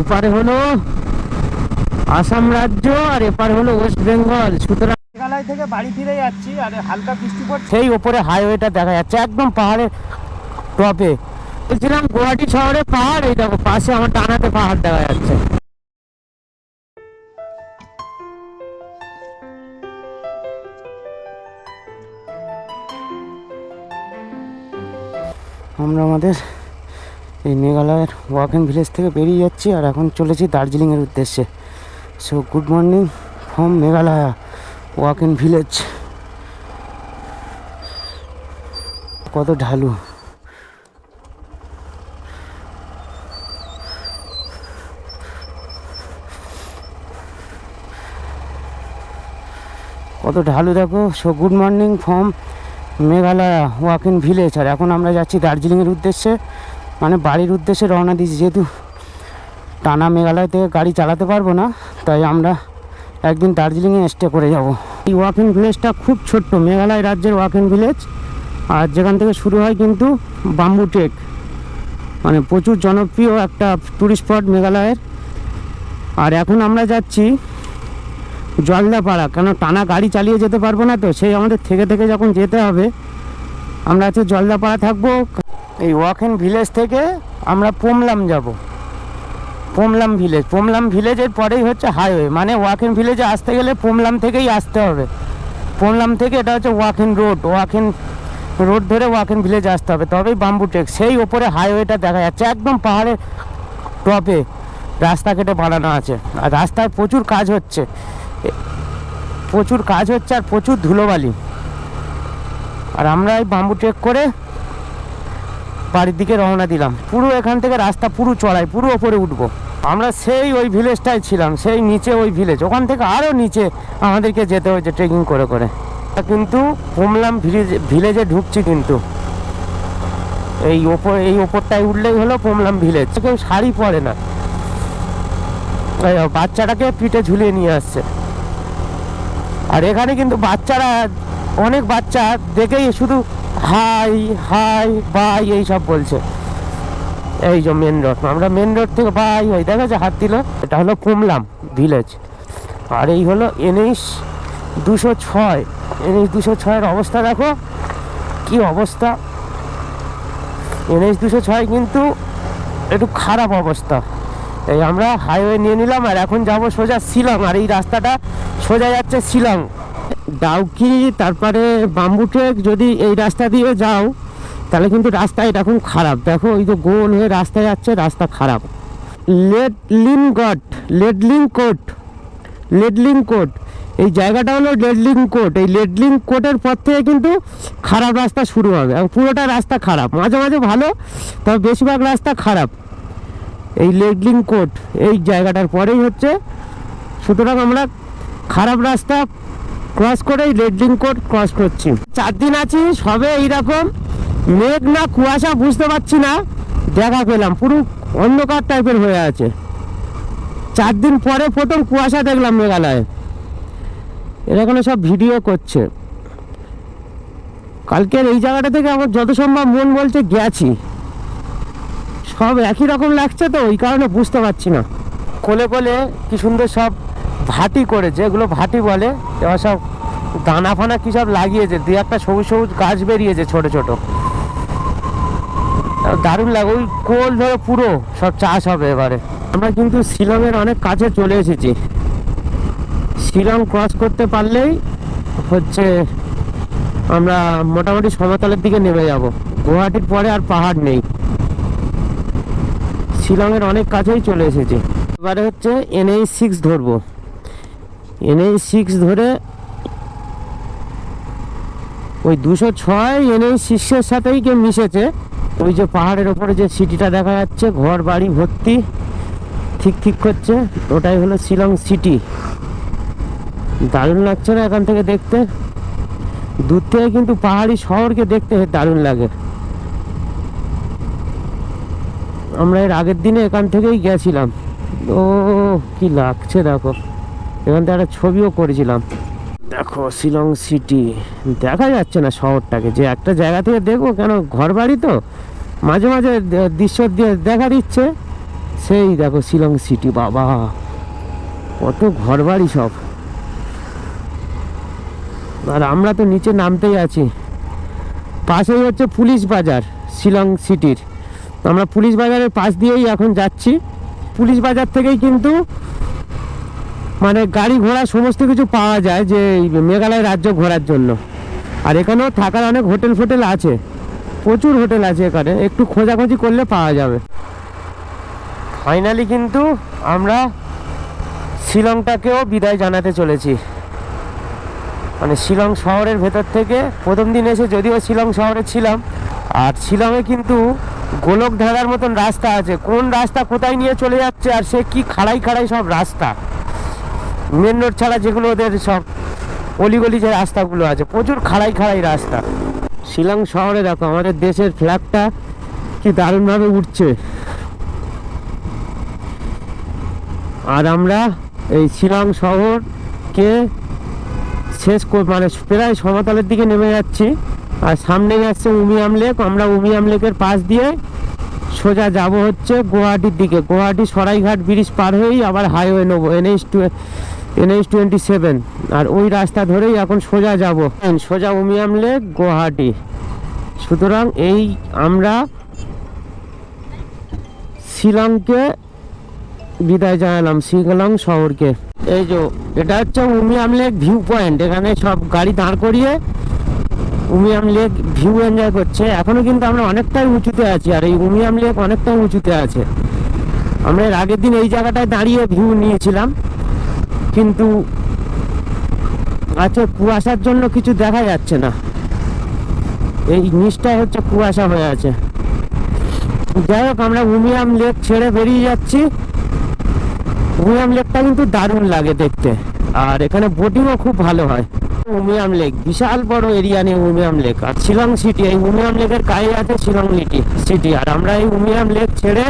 ওপারে হলো আসাম রাজ্য আর এপারে হলো ওয়েস্ট বেঙ্গল। সুতরাং মেঘালয় থেকে বাড়ি ফিরে যাচ্ছি আর হালকা বৃষ্টি পড়ছে, সেই ওপরে হাইওয়েটা দেখা যাচ্ছে একদম পাহাড়ের টপে। বলছিলাম গুয়াহাটি শহরে পাহাড়, এই দেখো পাশে আমার ডানাতে পাহাড় দেখা যাচ্ছে। আমরা আমাদের এই মেঘালয়ের ওয়াকেন ভিলেজ থেকে বেরিয়ে যাচ্ছি আর এখন চলেছি দার্জিলিংয়ের উদ্দেশ্যে। So good morning from Meghalaya Wahkhen village. কত ঢালু, কত ঢালু দেখো। So good morning from Meghalaya Wahkhen village. আর এখন আমরা যাচ্ছি দার্জিলিংয়ের উদ্দেশ্যে, মানে বাড়ির উদ্দেশ্যে রওনা দিয়েছি। যেহেতু টানা মেঘালয় থেকে গাড়ি চালাতে পারবো না, তাই আমরা একদিন দার্জিলিংয়ে স্টে করে যাব। এই ওয়াকেন ভিলেজটা খুব ছোট্ট, মেঘালয় রাজ্যের ওয়াকেন ভিলেজ। আর যেখান থেকে শুরু হয় কিন্তু বাম্বু ট্রেক, মানে প্রচুর জনপ্রিয় একটা টুরিস্ট স্পট মেঘালয়ের। আর এখন আমরা যাচ্ছি জলদাপাড়া, কেন টানা গাড়ি চালিয়ে যেতে পারবো না, তো সেই আমাদের থেকে থেকে যখন যেতে হবে আমরা আজকে জলদাপাড়া থাকবো। এই ওয়াকেন ভিলেজ থেকে আমরা পোমলাম যাব, পোমলাম ভিলেজ। পোমলাম ভিলেজের পরেই হচ্ছে হাইওয়ে, মানে ওয়াকেন ভিলেজে আসতে গেলে পোমলাম থেকেই আসতে হবে। পোমলাম থেকে এটা হচ্ছে ওয়াকেন রোড, ওয়াকেন রোড ধরে ওয়াকেন ভিলেজ আসতে হবে, তবেই বাম্বু ট্রেক। সেই ওপরে হাইওয়েটা দেখা যাচ্ছে একদম পাহাড়ের টপে, রাস্তা কেটে বানানো আছে। আর রাস্তায় প্রচুর কাজ হচ্ছে, প্রচুর কাজ হচ্ছে আর প্রচুর ধুলোবালি। আর আমরা এই বাম্বু ট্রেক করে বাড়ির দিকে রওনা দিলাম। পুরো এখান থেকে রাস্তা পুরো চড়াই, পুরো ওপরে উঠবো। আমরা সেই ওই ভিলেজটাই ছিলাম, সেই নিচে ওই ভিলেজ, ওখান থেকে আরও নিচে আমাদেরকে যেতে হয়েছে ট্রেকিং করে করে। কিন্তু পোমলাম ভিলেজে ঢুকছি, কিন্তু এই ওপরটায় উঠলেই হলো পোমলাম ভিলেজ। কেউ শাড়ি পরে না, বাচ্চাটাকে পিঠে ঝুলিয়ে নিয়ে আসছে। আর এখানে কিন্তু বাচ্চারা, অনেক বাচ্চা দেখেই শুধু হাই হাই বাই এইসব বলছে। এই যে মেন রোড, আমরা মেন রোড থেকে বাই হাই দেখা যায় হাত দিল। এটা হলো পোমলাম ভিলেজ। আর এই হলো NH 206। NH 206 অবস্থা দেখো কি অবস্থা। NH 206 কিন্তু একটু খারাপ অবস্থা। এই আমরা হাইওয়ে নিয়ে নিলাম আর এখন যাব সোজা শিলং। আর এই রাস্তাটা সোজা যাচ্ছে শিলং, ডাউকি, তারপরে বাম্বু ট্রেক। যদি এই রাস্তা দিয়ে যাও তাহলে কিন্তু রাস্তা এরকম খারাপ, দেখো ওই যে গোল হয়ে রাস্তা যাচ্ছে, রাস্তা খারাপ। লেডলিং কোট এই জায়গাটা হলো লেডলিং কোট। এই লেডলিং কোটের পর থেকে কিন্তু খারাপ রাস্তা শুরু হবে, এবং পুরোটা রাস্তা খারাপ, মাঝে মাঝে ভালো, তবে বেশিরভাগ রাস্তা খারাপ। এই লেডলিং কোট এই জায়গাটার পরেই হচ্ছে। সুতরাং আমরা খারাপ রাস্তা ক্রস করে এই লেডলিং কোট ক্রস করছি। 4 দিন আছি, সবে এইরকম মেঘ না কুয়াশা বুঝতে পারছি না, দেখা পেলাম পুরো অন্ধকার টাইপের হয়ে আছে। 4 দিন পরে প্রথম কুয়াশা দেখলাম মেঘালয়ে। এখানে সব ভিডিও করছে। কালকের এই জায়গাটা থেকে আমার যত সম্ভব মন বলছে গেছি, সব একই রকম লাগছে, তো ওই কারণে বুঝতে পারছি না। কোলে কোলে কি সুন্দর সব ভাটি করেছে, এগুলো ভাটি বলে। এবার সব দানা ফানা কি সব লাগিয়েছে, 2-1টা সবুজ সবুজ গাছ বেরিয়েছে ছোট ছোট, দারুণ লাগে। ওই কোল ধরে পুরো সব চাষ হবে এবারে। আমরা কিন্তু শিলংয়ের অনেক কাছে চলে এসেছি। শিলং ক্রস করতে পারলেই হচ্ছে আমরা মোটামুটি সমতলের দিকে নেমে যাব। গুয়াহাটির পরে আর পাহাড় নেই, শিলংয়ের অনেক কাছেই চলে এসেছি। এবারে হচ্ছে NH 6 ধরবো। NH 6 ধরে ওই 206 NH 6-এর সাথেই কেউ মিশেছে। ওই যে পাহাড়ের ওপরে যে সিটিটা দেখা যাচ্ছে, ঘর বাড়ি ভর্তি, ঠিক করছে, ওটাই হলো শিলং সিটি। দারুণ লাগছে না এখান থেকে দেখতে? দূর থেকে কিন্তু পাহাড়ি শহরকে দেখতে দারুণ লাগে। আমরা এর আগের দিনে এখান থেকেই গেছিলাম। ও কি লাগছে দেখো, এখান থেকে একটা ছবিও করেছিলাম। দেখো শিলং সিটি, দেখা যাচ্ছে না শহরটাকে, যে একটা জায়গা থেকে দেখবো, কেন ঘর বাড়ি তো মাঝে মাঝে দৃশ্য দেখার ইচ্ছে, সেই দেখো শিলং সিটি, বাবা কত ঘরবাড়ি সব। আর আমরা তো নিচে নামতেই আছি। পাশেই হচ্ছে পুলিশ বাজার শিলং সিটির। তো আমরা পুলিশ বাজারের পাশ দিয়েই এখন যাচ্ছি। পুলিশ বাজার থেকেই কিন্তু মানে গাড়ি ঘোড়া সমস্ত কিছু পাওয়া যায় যে মেঘালয় রাজ্য ঘোরার জন্য। আর এখানেও থাকার অনেক হোটেল ফোটেল আছে, প্রচুর হোটেল আছে এখানে, একটু খোঁজাখুঁজি করলে পাওয়া যাবে। ফাইনালি কিন্তু আমরা শিলংটাকেও বিদায় জানাতে চলেছি। মানে শিলং শহরের ভেতর থেকে প্রথম দিন এসে যদিও শিলং শহরে ছিলাম, আর শিলংয়ে কিন্তু গোলক ধাঁধার মতন রাস্তা আছে, কোন রাস্তা কোথায় নিয়ে চলে যাচ্ছে, আর সে কি খাড়াই খাড়াই সব রাস্তা। মেন রোড ছাড়া যেগুলো ওদের সব অলিগলি যে রাস্তাগুলো আছে, প্রচুর খাড়াই খাড়াই রাস্তা। শিলং শহরে দেখো আমাদের দেশের ফ্ল্যাগটা কি দারুণভাবে উঠছে। আর আমরা এই শিলং শহরকে শেষ মানে প্রায় সমতলের দিকে নেমে যাচ্ছি। আর সামনে যাচ্ছে উমিয়াম লেক। আমরা উমিয়াম লেকের পাশ দিয়ে সোজা যাব হচ্ছে গুয়াহাটির দিকে। গুয়াহাটি সরাইঘাট ব্রিজ পার হয়েই আবার হাইওয়ে নেবো, NH27। আর ওই রাস্তা ধরেই এখন সোজা যাব, সোজা উমিয়াম লেক গুয়াহাটি। সুতরাং এই আমরা শিলংকে বিদায় জানালাম, শিলং শহরকে। এই যে এটা হচ্ছে উমিয়াম লেক ভিউ পয়েন্ট। এখানে সব গাড়ি দাঁড় করিয়ে উমিয়াম লেক ভিউ এনজয় করছে। এখনো কিন্তু আমরা অনেকটাই উঁচুতে আছি, আর এই উমিয়াম লেক অনেকটাই উঁচুতে আছে। আমরা এর আগের দিন এই জায়গাটায় দাঁড়িয়ে ভিউ নিয়েছিলাম, কিন্তু আচ্ছা কুয়াশার জন্য কিছু দেখা যাচ্ছে না। এই নিচটাই হচ্ছে কুয়াশা হয়ে আছে। যাই হোক, আমরা উমিয়াম লেক ছেড়ে বেরিয়ে যাচ্ছি। উমিয়াম লেকটা কিন্তু দারুণ লাগে দেখতে, আর এখানে বোটিংও খুব ভালো হয়। উমিয়াম লেক বিশাল বড় এরিয়া নিয়ে উমিয়াম লেক। আর শিলং সিটি, এই উমিয়াম লেকের গায়ে আছে শিলং সিটি। আর আমরা এই উমিয়াম লেক ছেড়ে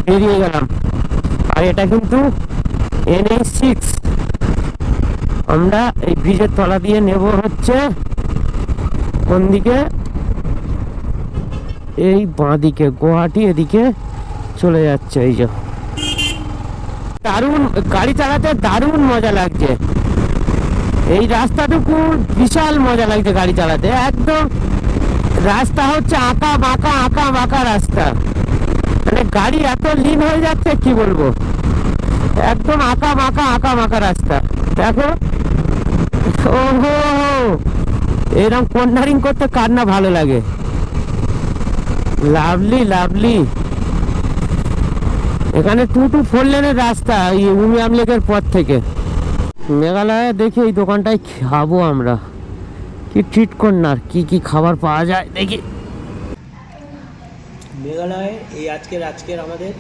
বেরিয়ে গেলাম। আর এটা কিন্তু NH6। আমরা এই ব্রিজের তলা দিয়ে নেব হচ্ছে কোন দিকে, এই বাঁ দিকে, গুয়াহাটি এদিকে চলে যাচ্ছে। এই যে দারুণ গাড়ি চালাতে, দারুণ মজা লাগছে। এই রাস্তাটুকু বিশাল মজা লাগছে গাড়ি চালাতে। একদম রাস্তা হচ্ছে আঁকা বাঁকা রাস্তা, মানে গাড়ি এত লিন হয়ে যাচ্ছে কি বলবো। একদম আঁকা বাঁকা রাস্তা। দেখো ওহো, এরকম কর্নারিং করতে কার না ভালো লাগে। লাভলি। এখানে 2 to 4 লেনের রাস্তা এই উমিয়াম লেকের পর থেকে। মেঘালয়ে দেখি এই দোকানটায় খাবো আমরা, কি ট্রিট কর্নার, কি খাবার পাওয়া যায় দেখি। মেঘালয়ে এই আজকের আমাদের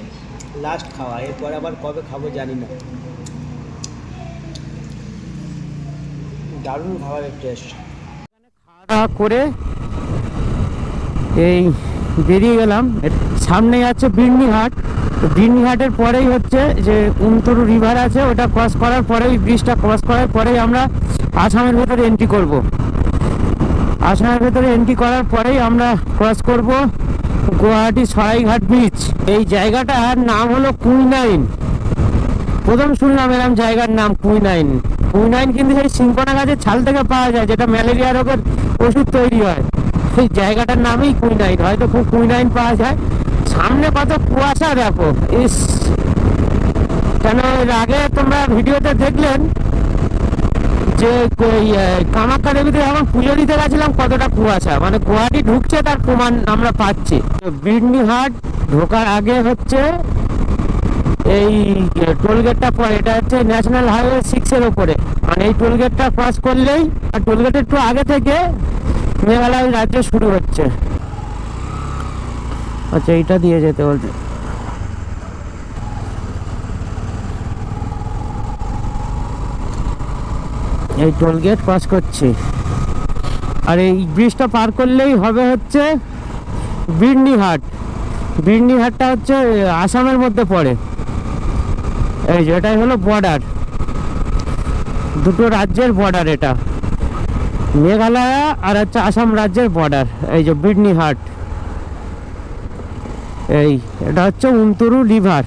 লাস্ট খাওয়া, এরপর আবার কবে খাবো জানি না। দারুণ খাবারের টেস্ট। খাওয়া দাওয়া করে এই বেরিয়ে গেলাম। সামনে আছে বির্নিহাট। বির্নিহাটের পরেই হচ্ছে যে উমতরু রিভার আছে, ওটা ক্রস করার পরেই, ব্রিজটা ক্রস করার পরেই আমরা আসামের ভেতরে এন্ট্রি করব। আসামের ভেতরে এন্ট্রি করার পরেই আমরা ক্রস করব গুয়াহাটি সরাইঘাট ব্রিজ। এই জায়গাটার নাম হলো কুইনাইন। প্রথম শুনলাম এরকম জায়গার নাম কুইনাইন। কিন্তু সেই সিংকোনা গাছের ছাল থেকে পাওয়া যায়, যেটা ম্যালেরিয়া রোগের ওষুধ তৈরি হয়। সেই জায়গাটার নামই কুইনাইন, হয়তো খুব কুইনাইন পাওয়া যায়। সামনে কত কুয়াশা দেখো, ইস। কেন এর আগে তোমরা ভিডিওতে দেখলেন যে কামাখ্যা দেবীতে যখন পুজো দিতে গেছিলাম কতটা কুয়াশা, মানে গুয়াহাটি ঢুকছে তার প্রমাণ আমরা পাচ্ছি। বির্নিহাট ঢোকার আগে হচ্ছে এই টোলগেটটা পরে, এটা হচ্ছে ন্যাশনাল হাইওয়ে 6-এর ওপরে। মানে এই টোলগেটটা ক্রস করলেই, আর টোলগেটের একটু আগে থেকে মেঘালয় রাজ্য শুরু হচ্ছে। আচ্ছা, এইটা দিয়ে যেতে বলছে। এই টোলগেট ক্রস করছি, আর এই ব্রিজটা পার করলেই হবে হচ্ছে বির্নিহাট। বির্নিহাটটা হচ্ছে আসামের মধ্যে পড়ে। এই যে এটাই হলো বর্ডার, দুটো রাজ্যের বর্ডার। এটা মেঘালয় আর হচ্ছে আসাম রাজ্যের বর্ডার। এই যে বির্নিহাট, এটা হচ্ছে উমতরু রিভার।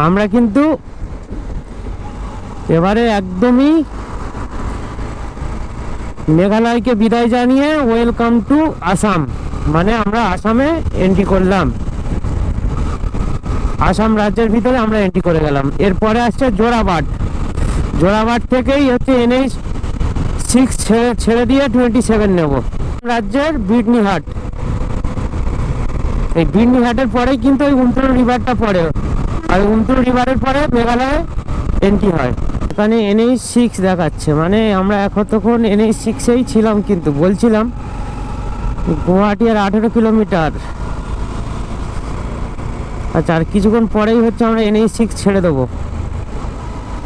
আমরা কিন্তু এবারে একদমই মেঘালয়কে বিদায় জানিয়ে ওয়েলকাম টু আসাম, মানে আমরা আসামে এন্ট্রি করলাম, আসাম রাজ্যের ভিতরে আমরা এন্ট্রি করে গেলাম। এরপরে আসছে জোড়াবাট, জোড়াবাট থেকেই হচ্ছে NH 6 ছেড়ে দিয়ে 27 নেব, রাজ্যের বিডনিহাট। এই বিডনিহাটের পরেই কিন্তু ওই উমত্রু রিভারটা পড়ে, আর উমত্রু রিভারের পরে মেঘালয়ে এন্ট্রি হয়। এখানে NH 6 দেখাচ্ছে, মানে আমরা এতক্ষণ NH 6-এই ছিলাম, কিন্তু বলছিলাম গুয়াহাটি আর 18 কিলোমিটার। আচ্ছা, আর কিছুক্ষণ পরেই হচ্ছে আমরা NH 6 ছেড়ে দেবো।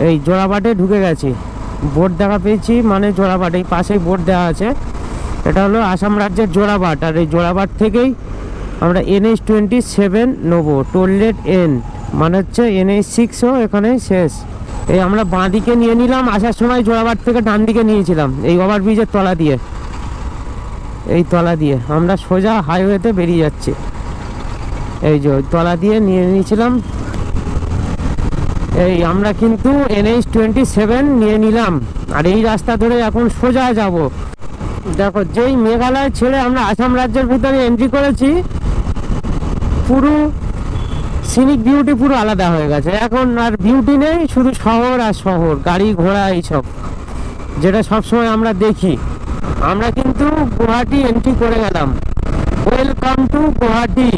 এই জোড়াবাটে ঢুকে গেছি, বোর্ড দেখা পেয়েছি, মানে জোড়াবাট এই পাশেই বোর্ড দেওয়া আছে, এটা হলো আসাম রাজ্যের জোড়াবাট। আর এই জোড়াবাট থেকেই আমরা NH 27 নেবো, টোলগেট N, মানে হচ্ছে NH 6ও এখানে শেষ। এই আমরা বাঁ দিকে নিয়ে নিলাম, আসার সময় জোড়াবাট থেকে ডান দিকে নিয়েছিলাম, এই ওভারব্রিজের তলা দিয়ে, এই তলা দিয়ে আমরা সোজা হাইওয়েতে বেরিয়ে যাচ্ছি। এই যে তলা দিয়ে নিয়ে নিয়েছিলাম, এই আমরা কিন্তু NH 27 নিয়ে নিলাম, আর এই রাস্তা ধরে এখন সোজা যাব। দেখো, যেই মেঘালয় ছেড়ে আমরা আসাম রাজ্যের ভিতরে এন্ট্রি করেছি, পুরো সিনিক বিউটি পুরো আলাদা হয়ে গেছে। এখন আর বিউটি নেই, শুধু শহর আর শহর, গাড়ি ঘোড়া এইসব, যেটা সবসময় আমরা দেখি। আমরা কিন্তু গুয়াহাটি এন্ট্রি করে গেলাম, ওয়েলকাম টু গুয়াহাটি।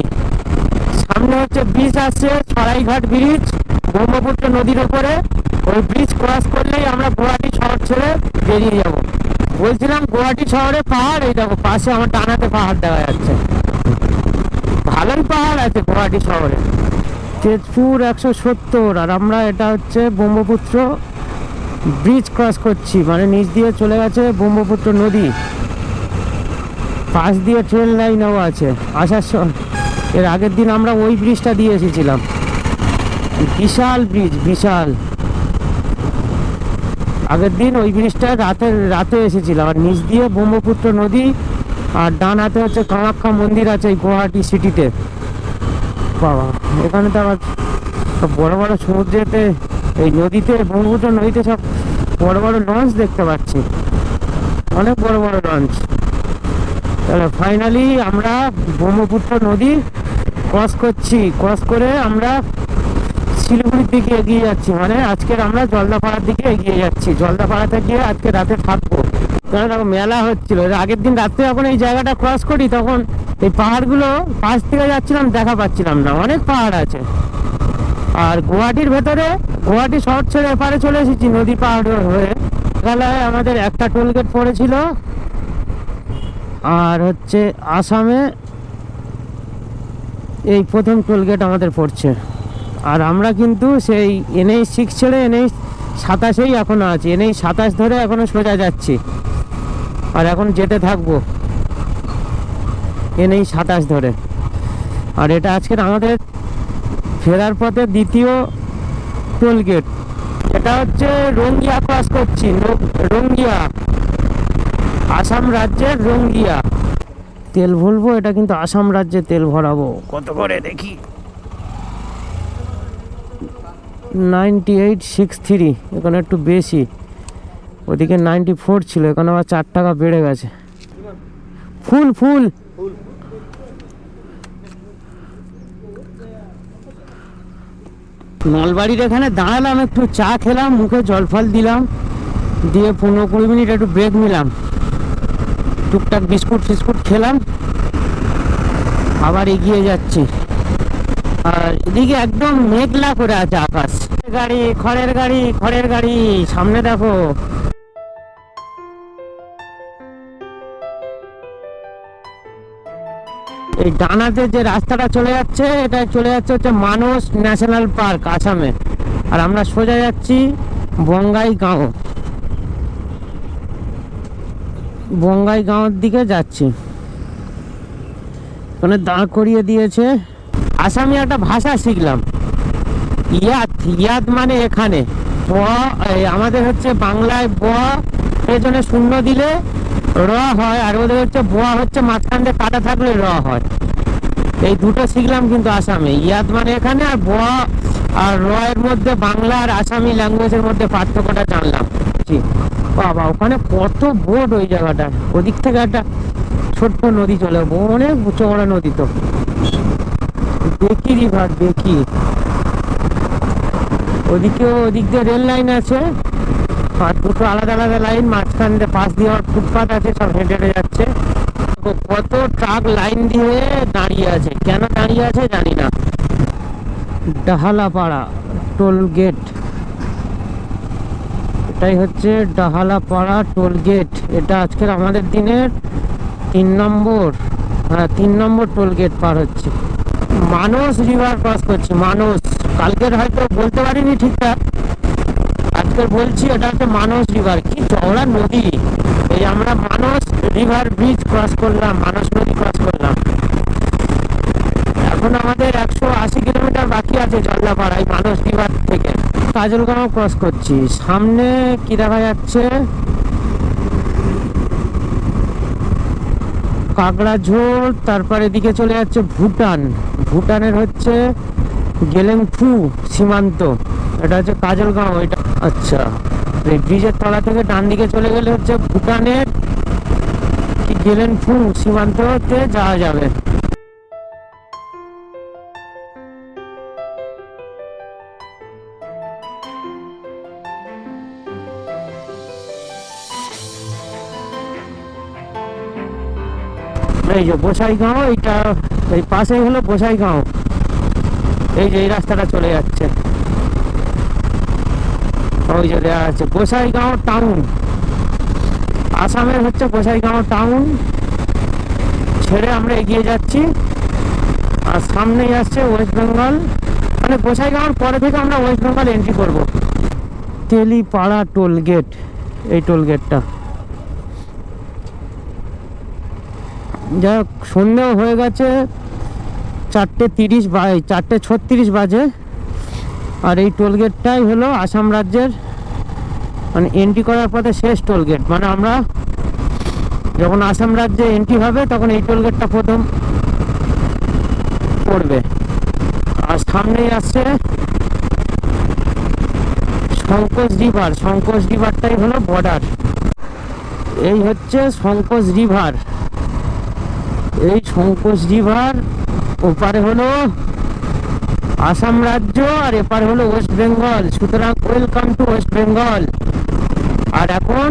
সামনে হচ্ছে ব্রিজ আছে, সরাইঘাট ব্রিজ, ব্রহ্মপুত্র নদীর ওপরে। ওই ব্রিজ ক্রস করলেই আমরা গুয়াহাটি শহর ছেড়ে বেরিয়ে যাব। বলছিলাম গুয়াহাটি শহরে পাহাড়, এই দেখো পাশে আমার ডানাতে পাহাড় দেখা যাচ্ছে, ভালোই পাহাড় আছে গুয়াহাটি শহরে। তেজপুর 170, আর আমরা এটা হচ্ছে ব্রহ্মপুত্র ব্রিজ ক্রস করছি, মানে নিচ দিয়ে চলে গেছে ব্রহ্মপুত্র নদী, পাশ দিয়ে ট্রেন লাইনও আছে আসার সময়। এর আগের দিন আমরা ওই ব্রিজটা দিয়ে এসেছিলাম, বিশাল ব্রিজ, বিশাল। আগের দিন ওই ব্রিজটা রাতে এসেছিলাম, আর নিচ দিয়ে ব্রহ্মপুত্র নদী, আর ডান হাতে হচ্ছে কামাখ্যা মন্দির আছে এই গুয়াহাটি সিটিতে। বাবা, এখানে তো আবার সব বড় বড় সমুদ্রেতে, এই নদীতে, ব্রহ্মপুত্র নদীতে সব বড় বড় লঞ্চ দেখতে পাচ্ছি, অনেক বড় বড় লঞ্চ। তাহলে ফাইনালি আমরা ব্রহ্মপুত্র নদী ক্রস করছি, ক্রস করে আমরা শিলিগুড়ির দিকে এগিয়ে যাচ্ছি, মানে আজকের আমরা জলদাপাড়ার দিকে এগিয়ে যাচ্ছি। জলদাপাড়াতে গিয়ে আজকে রাতে থাকবো, কারণ দেখো মেলা হচ্ছিল। আগের দিন রাত্রে যখন এই জায়গাটা ক্রস করি, তখন এই পাহাড়গুলো পাশ থেকে যাচ্ছিলাম, দেখা পাচ্ছিলাম না, অনেক পাহাড় আছে। আর গুয়াহাটির ভেতরে, গুয়াহাটি শহর ছেড়ে এপারে চলে এসেছি নদী পাহাড় হয়ে। মেঘালয়ে আমাদের একটা টোলগেট পড়েছিল, আর হচ্ছে আসামে এই প্রথম টোলগেট আমাদের পড়ছে। আর আমরা কিন্তু সেই NH 6 ছেড়ে NH 27-এই এখনো আছি, NH 27 ধরে এখনো সোজা যাচ্ছি, আর এখন যেতে থাকবো NH 27 ধরে। আর এটা আজকের আমাদের ফেরার পথে দ্বিতীয় টোলগেট, এটা হচ্ছে রঙ্গিয়া ক্রস করছি, রঙ্গিয়া, আসাম রাজ্যের রঙ্গিয়া। তেল ভরবো, এটা কিন্তু আসাম রাজ্যে তেল ভরাবো। কত করে দেখি, 9863, এখানে একটু বেশি, ওদিকে 94 ছিল, এখানে আবার 4 টাকা বেড়ে গেছে। ফুল ফুল নলবাড়ির এখানে দাঁড়ালাম, একটু চা খেলাম, মুখে জল ফল দিলাম, দিয়ে 15-20 মিনিট একটু ব্রেক নিলাম, টুকটাক বিস্কুট ফিস্কুট খেলাম, আবার এগিয়ে যাচ্ছি। আর এদিকে একদম মেঘলা করে আছে আকাশ। গাড়ি, খড়ের গাড়ি, খড়ের গাড়ি, সামনে দেখো। এই ডানাতে যে রাস্তাটা চলে যাচ্ছে, এটা চলে যাচ্ছে হচ্ছে মানস ন্যাশনাল পার্ক আসামে। আর আমরা সোজা যাচ্ছি বঙ্গাইগাঁও, বঙ্গাইগাঁওর দিকে যাচ্ছি। ওখানে দাঁড় করিয়ে দিয়েছে। আসামি একটা ভাষা শিখলাম, ইয়াত, ইয়াত মানে এখানে, ব আমাদের হচ্ছে বাংলায় ব পেছনে শূন্য দিলে র হয়, আর ওদের হচ্ছে ব হচ্ছে মাঝখানে কাটা থাকলে র হয়। এই দুটো শিখলাম কিন্তু আসামে, ইয়াত মানে এখানে, আর ব আর রয়ের মধ্যে বাংলা আর আসামি ল্যাঙ্গুয়েজের মধ্যে পার্থক্যটা জানলাম। জি বাবা, ওখানে কত বোট ওই জায়গাটা, ওদিক থেকে একটা ছোট্ট নদী চলে, অনেক চওড়া নদী। তো বেকি রিভার, বেকি। ওদিকেও, ওদিক দিয়ে রেল লাইন আছে, আর দুটো আলাদা আলাদা লাইন, মাঝখান দিয়ে পাশ দিয়ে আমার ফুটপাথ আছে, সব হেঁটে হেঁটে যাচ্ছে। কত ট্রাক লাইন দিয়ে দাঁড়িয়ে আছে, কেন দাঁড়িয়ে আছে জানি না। ডাহালাপাড়া টোল গেট, এটাই হচ্ছে ডাহালাপাড়া টোল গেট। এটা আজকের আমাদের দিনের 3 নম্বর, হ্যাঁ 3 নম্বর টোল গেট পার হচ্ছে। মানস রিভার ক্রস করছি, মানস। কালকের হয়তো বলতে পারিনি ঠিকঠাক, আজকে বলছি। এটা হচ্ছে মানস রিভার, কি চওড়া নদী। এই আমরা মানস রিভার ব্রিজ ক্রস করলাম, মানস নদী ক্রস করলাম। এখন আমাদের 180 কিলোমিটার বাকি আছে জলদাপাড়ায় মানস রিভার থেকে। কাজলগাঁও ক্রস করছি। সামনে কি দেখা যাচ্ছে, কাকড়াঝোড়, তারপর এদিকে চলে যাচ্ছে ভুটান। ভুটানের হচ্ছে গেলেংফু সীমান্ত, এটা হচ্ছে কাজলগাঁও। এটা আচ্ছা, এই ব্রিজের তলা থেকে ডান দিকে চলে গেলে হচ্ছে ভুটানের কি গেলেংফু সীমান্ততে যাওয়া যাবে। এই যে গোসাইগাঁও, এইটা এই পাশেই হলো গোসাইগাঁও। এই যে এই রাস্তাটা চলে যাচ্ছে, ওই যে দেওয়া আছে গোসাইগাঁও টাউন। আসামের হচ্ছে গোসাইগাঁও টাউন ছেড়ে আমরা এগিয়ে যাচ্ছি, আর সামনেই আসছে ওয়েস্ট বেঙ্গল। মানে গোসাইগাঁওর পরে থেকে আমরা ওয়েস্ট বেঙ্গল এন্ট্রি করব। তেলিপাড়া টোল গেট, এই টোল গেটটা। যাক, সন্ধ্যেও হয়ে গেছে, 4:30 4:36 বাজে। আর এই টোল গেটটাই হলো আসাম রাজ্যের মানে এন্ট্রি করার পথে শেষ টোল গেট। মানে আমরা যখন আসাম রাজ্যে এন্ট্রি হবে তখন এই টোল গেটটা প্রথম পড়বে। আর সামনেই আসছে সংকোচ রিভার, সংকোচ রিভারটাই হলো বর্ডার। এই হচ্ছে সংকোচ রিভার, এই সংকোচ রিভার। ওপারে হলো আসাম রাজ্য আর এপারে হলো ওয়েস্ট বেঙ্গল। সুতরাং ওয়েলকাম টু ওয়েস্ট বেঙ্গল। আর এখন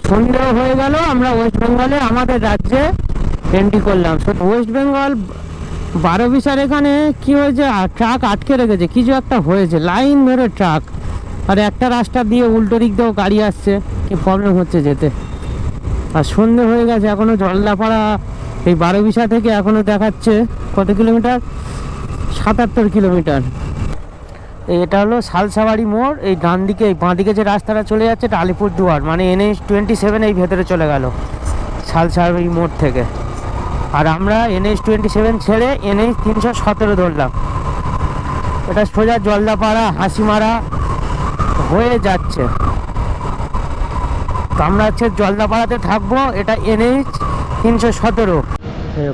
সন্ধ্যেও হয়ে গেল, আমরা ওয়েস্ট বেঙ্গলে আমাদের রাজ্যে এন্ট্রি করলাম। ওয়েস্ট বেঙ্গল 12 এখানে কি হয়েছে, ট্রাক আটকে রেখেছে, কিছু একটা হয়েছে, লাইন ধরে ট্রাক। আর একটা রাস্তা দিয়ে উল্টো দিক দিয়েও গাড়ি আসছে, কি প্রবলেম হচ্ছে যেতে। আর সন্ধ্যে হয়ে গেছে, এখনো জলদাপাড়া এই 12 থেকে এখনো দেখাচ্ছে কত কিলোমিটার, 77 কিলোমিটার। এটা হলো সালসাবাড়ি মোড়। এই ডান দিকে, এই বাঁ দিকে যে রাস্তাটা চলে যাচ্ছে এটা আলিপুরদুয়ার, মানে NH-27 এই ভেতরে চলে গেল সালসাবাড়ি মোড় থেকে। আর আমরা NH-27 ছেড়ে NH-317 ধরলাম। এটা সোজা জলদাপাড়া হাসিমারা হয়ে যাচ্ছে। তো আমরা হচ্ছে জলদাপাড়াতে থাকবো, এটা NH-317।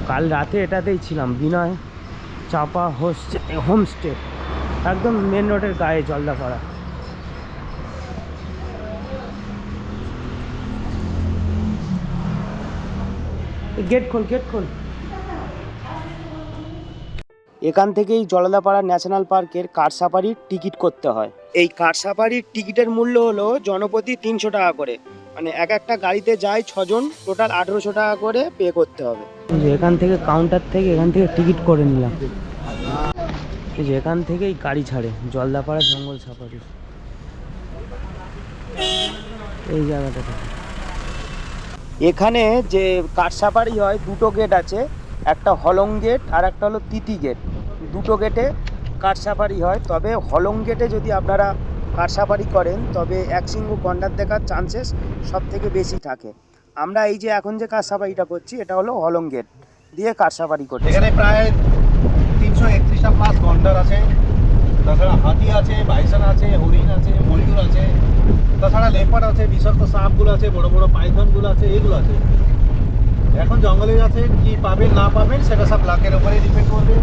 কাল রাতে এটাতেই ছিলাম, বিনয় চাপা হোমস্টে, একদম মেন রোডের গায়ে জলদাপাড়া। গেট খোল, গেট খোল। এখান থেকেই জলদাপাড়া ন্যাশনাল পার্কের কার সাফারির টিকিট করতে হয়। এই কার সাফারির টিকিটের মূল্য হলো জনপ্রতি 300 টাকা করে। মানে একটা গাড়িতে যায় 6 জন, টোটাল 1800 টাকা করে পে করতে হবে। এখান থেকে কাউন্টার থেকে এখান থেকে টিকিট করে নিলাম। এই যে এখান থেকেই গাড়ি ছাড়ে জলদাপাড়া জঙ্গল সাফারি, এই জায়গাটা। এখানে যে কার সাফারি হয় দুটো গেট আছে, একটা হলং গেট আর একটা হলো তিতি গেট। দুটো গেটে কার সাফারি হয়। তবে হলং গেটে যদি আপনারা কার সাফারি করেন তবে একশৃঙ্গ গন্ডার দেখার চান্সেস সব থেকে বেশি থাকে। আমরা এই যে এখন যে কার সাফারিটা করছি এটা হলো হলং গেট দিয়ে কার সাফারি করছি। এখানে প্রায় 331টা প্লাস গন্ডার আছে, তাছাড়া হাতি আছে, বাইসন আছে, হরিণ আছে, ময়ূর আছে, তাছাড়া লেপার্ড আছে, বিষাক্ত সাপগুলো আছে, বড় বড় পাইথনগুলো আছে, এগুলো আছে। এখন জঙ্গলে আছে, কি পাবেন না পাবেন সেটা সব লাকের উপরে ডিপেন্ড করবে।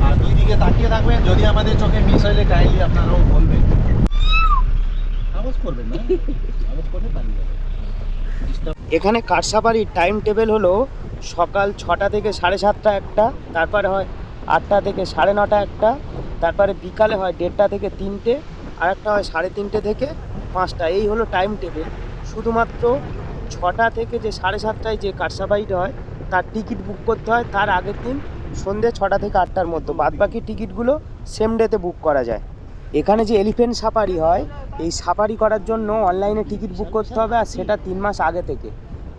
আর দুই দিকে তাকিয়ে থাকবেন, যদি আমাদের চোখে মিস হলে কাইন্ডলি আপনারাও বলবেন। আওয়াজ করবেন না, আওয়াজ করলে পালিয়ে যাবে। এখানে কাঠ সাফারির টাইম টেবিল হলো সকাল 6টা থেকে 7:30 একটা, তারপরে হয় 8টা থেকে 9:30 একটা, তারপরে বিকালে হয় 1:30 থেকে 3টে, আর একটা হয় 3:30 থেকে 5টা। এই হলো টাইম টেবিল। শুধুমাত্র 6টা থেকে যে 7:30টায় যে কাঠ সাফারিটা হয় তার টিকিট বুক করতে হয় তার আগের দিন সন্ধ্যে 6টা থেকে 8টার মধ্যে। বাদবাকি টিকিটগুলো সেম ডেতে বুক করা যায়। এখানে যে এলিফ্যান্ট সাফারি হয়, এই সাফারি করার জন্য অনলাইনে টিকিট বুক করতে হবে, আর সেটা 3 মাস আগে থেকে।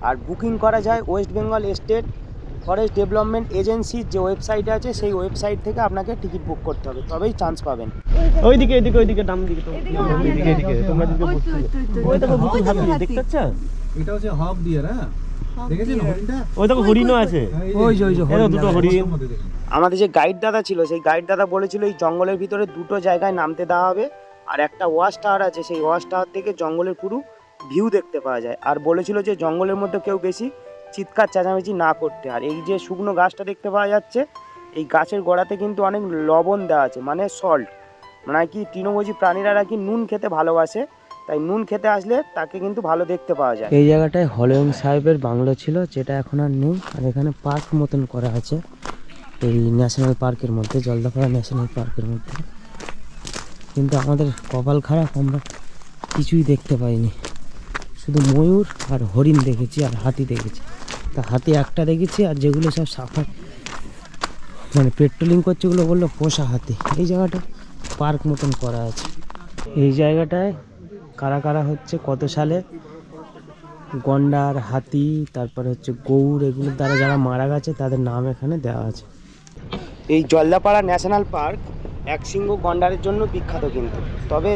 আর বুকিং করা যায় West Bengal state forest development এজেন্সির যে ওয়েবসাইট আছে, সেই ওয়েবসাইট থেকে আপনাকে টিকিট বুক করতে হবে, তবেই চান্স পাবেন। ওইদিকে ডান দিকে এদিকে তোমরা দিকে বসছো, ওই দেখো বুকিং হাতি দেখতে পাচ্ছ? এটা হচ্ছে হক ডিয়ার। হ্যাঁ, দেখেছেন হরিণটা? ওই দেখো হরিণও আছে, ওই যে দুটো হরিণ। আমাদের যে গাইড দাদা ছিল, সেই গাইড দাদা বলেছিল এই জঙ্গলের ভিতরে 2টো জায়গায় নামতে দেওয়া হবে, আর একটা ওয়াচ টাওয়ার আছে, সেই ওয়াচ টাওয়ার থেকে জঙ্গলের পুরো ভিউ দেখতে পাওয়া যায়। আর বলেছিল যে জঙ্গলের মধ্যে কেউ বেশি চিৎকার চেঁচামেচি না করতে। আর এই যে শুকনো গাছটা দেখতে পাওয়া যাচ্ছে, এই গাছের গোড়াতে কিন্তু অনেক লবণ দেওয়া আছে, মানে সল্ট, মানে কি তৃণভোজী প্রাণীরা নাকি নুন খেতে ভালোবাসে, তাই নুন খেতে আসলে তাকে কিন্তু ভালো দেখতে পাওয়া যায়। এই জায়গাটায় হলং সাহেবের বাংলো ছিল, যেটা এখন আর নেই। আর এখানে পার্ক মতন করা আছে এই ন্যাশনাল পার্কের মধ্যে, জলদাপাড়া ন্যাশনাল পার্কের মধ্যে। কিন্তু আমাদের কপাল খারাপ, আমরা কিছুই দেখতে পাইনি। শুধু ময়ূর আর হরিণ দেখেছি, আর হাতি দেখেছি। তা হাতি একটা দেখেছি, আর যেগুলো সব সাফার মানে পেট্রোলিং করছে ওগুলো বললো পোষা হাতি। এই জায়গাটায় পার্ক মতন করা আছে। এই জায়গাটায় কারা কারা হচ্ছে কত সালে গন্ডার, হাতি, তারপরে হচ্ছে গৌড়, এগুলোর দ্বারা যারা মারা গেছে তাদের নাম এখানে দেওয়া আছে। এই জলদাপাড়া ন্যাশনাল পার্ক একশৃঙ্গ গন্ডারের জন্য বিখ্যাত, কিন্তু তবে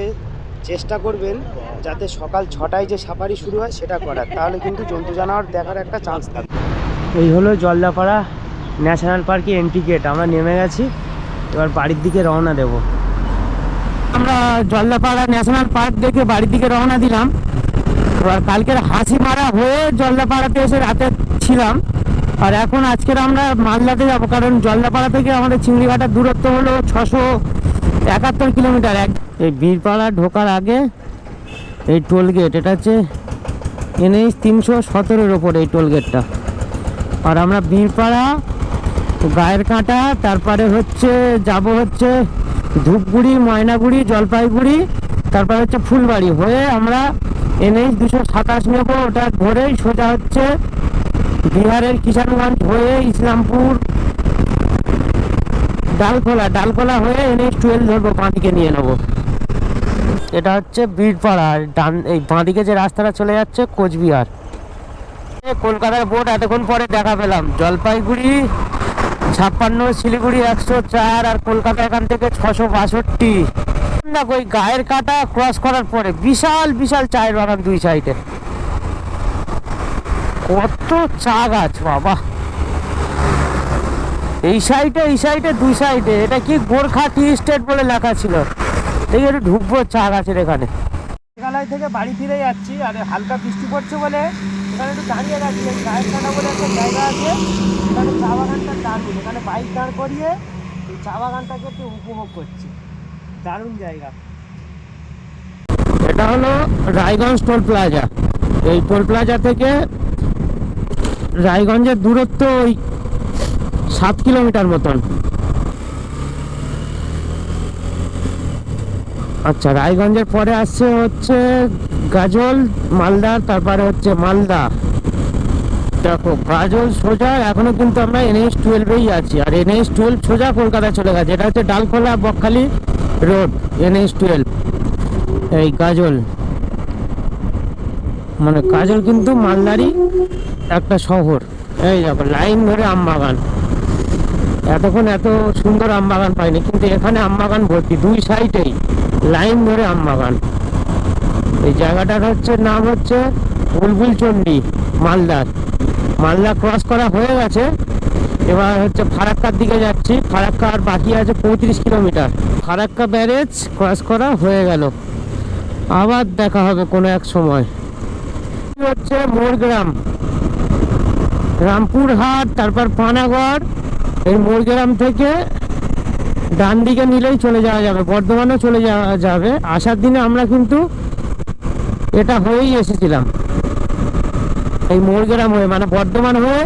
চেষ্টা করবেন যাতে সকাল 6টায় যে সাফারি শুরু হয় সেটা করার, তাহলে কিন্তু জন্তু জানোয়ার দেখার একটা চান্স থাকবে। এই হলো জলদাপাড়া ন্যাশনাল পার্কে এন্ট্রি গেট। আমরা নেমে গেছি, এবার বাড়ির দিকে রওনা দেব। আমরা জলদাপাড়া ন্যাশনাল পার্ক দেখে বাড়ির দিকে রওনা দিলাম। এবার কালকের হাসিমারা হয়ে জলদাপাড়াতে এসে রাতে ছিলাম, আর এখন আজকের আমরা মালদাতে যাব, কারণ জলদাপাড়া থেকে আমাদের চিংড়িঘাটার দূরত্ব হলো 671 কিলোমিটার। এই বীরপাড়া ঢোকার আগে এই টোল গেট, এটা হচ্ছে NH 317-এর ওপরে এই টোল গেটটা। আর আমরা বীরপাড়া, গায়ের কাঁটা, তারপরে হচ্ছে যাব হচ্ছে ধূপগুড়ি, ময়নাগুড়ি, জলপাইগুড়ি, তারপরে হচ্ছে ফুলবাড়ি হয়ে আমরা NH 227 নেব। ওটা ধরেই সোজা হচ্ছে বিহারের কিষানগঞ্জ হয়ে ইসলামপুর, ডালখোলা হয়ে NH 12 ধরবো, বাঁদিকে নিয়ে নেবো। এটা হচ্ছে বীরপাড়া, ডান এই বাঁদিকে যে রাস্তাটা চলে যাচ্ছে কোচবিহার। কলকাতার বোর্ড এতক্ষণ পরে দেখা পেলাম। জলপাইগুড়ি 56, শিলিগুড়ি 104, আর কলকাতা এখান থেকে 662। দেখো ওই গায়ের কাটা ক্রস করার পরে বিশাল বিশাল চায়ের বাগান দুই সাইডে, কত চা গাছ বাবা। এই সাইডে দুই সাইডে, এটা কি গোর্খা টি স্টেট বলে লেখা ছিল। দেখি একটু ঢুকবো চা গাছের এখানে। মেঘালয় থেকে বাড়ি ফিরে যাচ্ছি, আর হালকা বৃষ্টি পড়ছে বলে এখানে একটু দাঁড়িয়ে গেছি। গায়ের কাটা বলে একটা জায়গা আছে, এখানে চা বাগানটা দারুণ। এখানে বাইক দাঁড় করিয়ে এই চা বাগানটাকে একটু উপভোগ করছি, দারুণ জায়গা। এটা হলো রায়গঞ্জ টোল প্লাজা। এই টোল প্লাজা থেকে রায়গঞ্জের দূরত্ব ওই 7 কিলোমিটার মতন। আচ্ছা, রায়গঞ্জের পরে আসছে হচ্ছে গাজল, মালদা, তারপরে হচ্ছে মালদা। দেখো গাজল সোজা, এখনো কিন্তু আমরা NH 12-এই আছি, আর NH 12 সোজা কলকাতা চলে গেছে। এটা হচ্ছে ডালখোলা বকখালি রোড, NH 12। এই গাজল, মানে গাজল কিন্তু মালদারই একটা শহর। এই দেখো লাইন ধরে আমবাগান, এতক্ষণ এত সুন্দর আমবাগান পাইনি, কিন্তু এখানে আমবাগান ভর্তি, দুই সাইডেই লাইন ধরে আমবাগান। এই জায়গাটার হচ্ছে নাম হচ্ছে বুলবুলচন্ডী, মালদা ক্রস করা হয়ে গেছে। এবার হচ্ছে ফারাক্কার দিকে যাচ্ছি। ফারাক্কা আর বাকি আছে 35 কিলোমিটার। ফারাক্কা ব্যারেজ ক্রস করা হয়ে গেল, আবার দেখা হবে কোনো এক সময়। হচ্ছে মোরগ্রাম, রামপুরহাট, তারপর পানাগড়। এই মোরগ্রাম থেকে ডান দিকে নিলেই চলে যাওয়া যাবে, বর্ধমানও চলে যাওয়া যাবে। আসার দিনে আমরা কিন্তু এটা হয়েই এসেছিলাম, এই মোড়গ্রাম হয়ে, মানে বর্ধমান হয়ে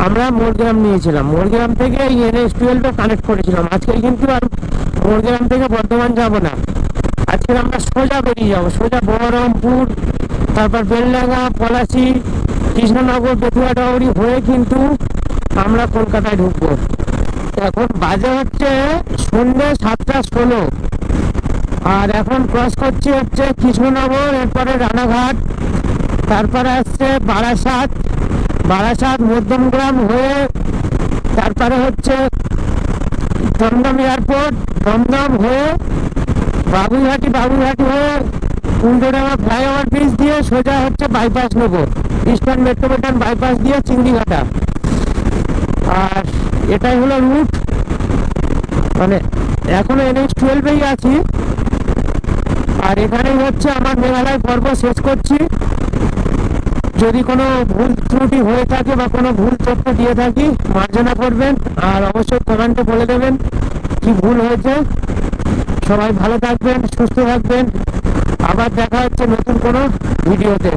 আমরা মোড়গ্রাম নিয়েছিলাম, মোড়গ্রাম থেকে এই NH-12 কানেক্ট করেছিলাম। আজকে কিন্তু আর মোড়গ্রাম থেকে বর্ধমান যাব না, আজকে আমরা সোজা বেরিয়ে যাবো, সোজা বহরমপুর, তারপর বেলডাঙ্গা, পলাশি, কৃষ্ণনগর, বেতুয়াডাউরি হয়ে কিন্তু আমরা কলকাতায় ঢুকবো। এখন বাজে হচ্ছে সন্ধ্যে 7:16, আর এখন ক্রস করছি হচ্ছে কৃষ্ণনগর, এরপরে রানাঘাট, তারপরে আসছে বারাসাত, বারাসাত মধ্যমগ্রাম হয়ে তারপরে হচ্ছে দমদম এয়ারপোর্ট, দমদম হয়ে বাবুঘাটি, বাবুঘাটি হয়ে কুন্ডোডাঙ্গা ফ্লাইওভার ব্রিজ দিয়ে সোজা হচ্ছে বাইপাস নেবো, ইস্টার্ন মেট্রোপলিটন বাইপাস দিয়ে চিংড়িঘাটা। আর এটাই হলো রুট, মানে এখনো NH-12 আছি। আর এখানেই হচ্ছে আমার মেঘালয় পর্ব শেষ করছি। যদি কোনো ভুল ত্রুটি হয়ে থাকে বা কোনো ভুল তথ্য দিয়ে থাকি মার্জনা করবেন, আর অবশ্যই কমেন্টে বলে দেবেন কি ভুল হয়েছে। সবাই ভালো থাকবেন, সুস্থ থাকবেন, আবার দেখা হচ্ছে নতুন কোনো ভিডিওতে।